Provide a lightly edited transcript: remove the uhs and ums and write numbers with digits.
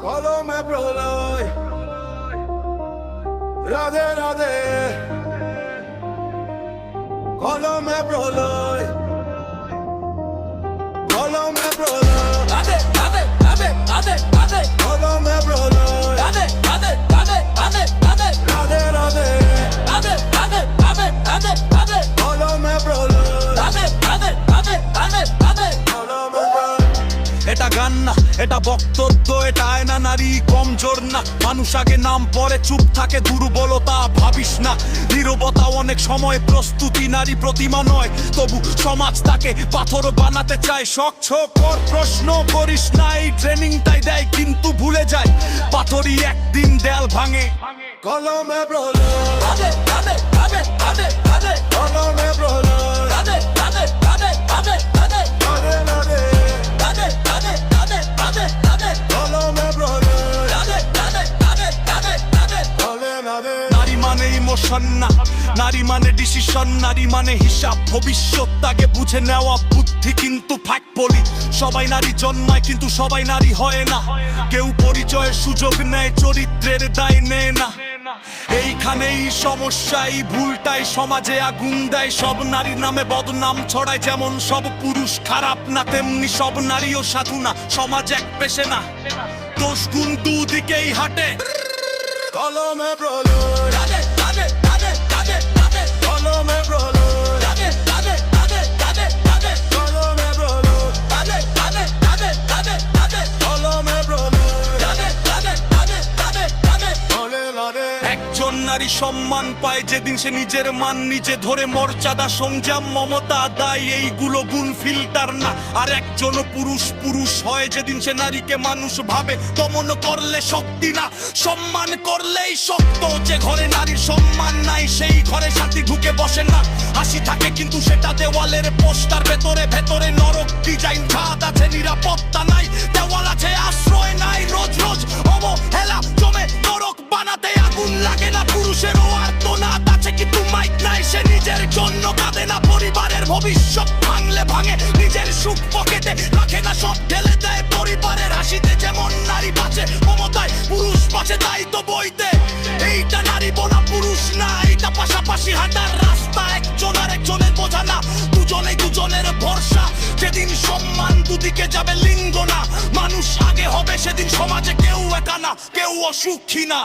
কলমে প্রলয়, রাধে রাধে। কলমে প্রলয়, কলমে প্রলয়, রাধে রাধে রাধে রাধে রাধে কলমে প্রলয়, রাধে রাধে রাধে রাধে রাধে রাধে রাধে। রাধে রাধে রাধে রাধে রাধে কলমে প্রলয়, রাধে রাধে রাধে রাধে রাধে কলমে প্রলয়। এটা গান না, এটা বক্তব্য, এটা আয়না, নারী কমজোর না। মানুষ আগে নাম পরে চুপ থাকে, দুর্বলতা ভাবিস না। নীরবতা অনেক সময় প্রস্তুতি, নারী প্রতিমা নয়, তবু সমাজ তাকে পাথর বানাতে চায়। শখ কর, প্রশ্ন করিস না, এই ট্রেনিংটাই দেয় কিন্তু ভুলে যায় পাথরই একদিন দেয়াল ভাঙে। কলমে প্রলয়, রাধে রাধে রাধে রাধে রাধে কলমে প্রলয়, রাধে রাধে রাধে রাধে রাধে রাধে রাধে। রাধে রাধে রাধে রাধে রাধে কলমে প্রলয়, রাধে রাধে রাধে রাধে রাধে রাধে রাধে। নারী মানে ইমোশন না, নারী মানে ডিসিশন, নারী মানে হিসাব ভবিষ্যৎ, তাকে বুঝে নেওয়া বুদ্ধি। কিন্তু ফাঁক বলি, সবাই নারী জন্মায় কিন্তু সবাই নারী হয় না। কেউ পরিচয়ের সুযোগ নেয়, চরিত্রের দায় নেয় না। এইখানেই সমস্যা, এই ভুলটাই সমাজে আগুন দেয়। সব নারীর নামে বদনাম ছড়ায়, যেমন সব পুরুষ খারাপ না তেমনি সব নারীও সাধু না। সমাজ এক পেশে না, দোষ গুণ দুদিকেই হাঁটে। কলমে প্রলয়, রাধে রাধে রাধে রাধে রাধে কলমে প্রলয়, রাধে রাধে রাধে রাধে রাধে কলমে প্রলয়, রাধে রাধে রাধে রাধে রাধে কলমে প্রলয়, রাধে রাধে রাধে রাধে রাধে রাধে রাধে। একজন নারী সম্মান পায় যেদিন সে নিজের মান নিজে ধরে, মর্যাদা, সংযম, মমতা, দায়, এইগুলো গুণ ফিল্টার না। আর একজন পুরুষ পুরুষ হয় যেদিন সে নারীকে মানুষ ভাবে, দমন করলে শক্তি না, সম্মান করলেই শক্ত। যে ঘরে নারীর সম্মান নাই সেই ঘরে শান্তি ঢুকে বসে না। হাসি থাকে কিন্তু সেটা দেওয়ালের পোস্টার, ভেতরে ভেতরে নরক ডিজাইন। ছাদ আছে নিরাপত্তা নাই, দেওয়াল আছে আশ্রয় নাই। রোজ রোজ অবহেলা জমে নরক বানাতে আগুন লাগে না। পুরুষেরও আর্তনাদ আছে কিন্তু মাইক নাই, সে নিজের জন্য কাঁদে না। পরিবারের ভবিষ্যৎ ভাঙলে ভাঙে, নিজের সুখ পকেটে রাখে না, সব ঢেলে দেয় পরিবারের হাসিতে। যেমন নারী বাঁচে মমতায়, পুরুষ বাঁচে তাই তো বইতে। এইটা নারী বোনা পুরুষ না, এইটা পাশাপাশি হাঁটার রাস্তা। একজন আর একজনের বোঝা না, দুজনে দুজনের ভরসা। যেদিন সম্মান দুদিকে যাবে লিঙ্গ না, মানুষ আগে হবে সেদিন সমাজে কেউ একা না, কেউ অসুখী না।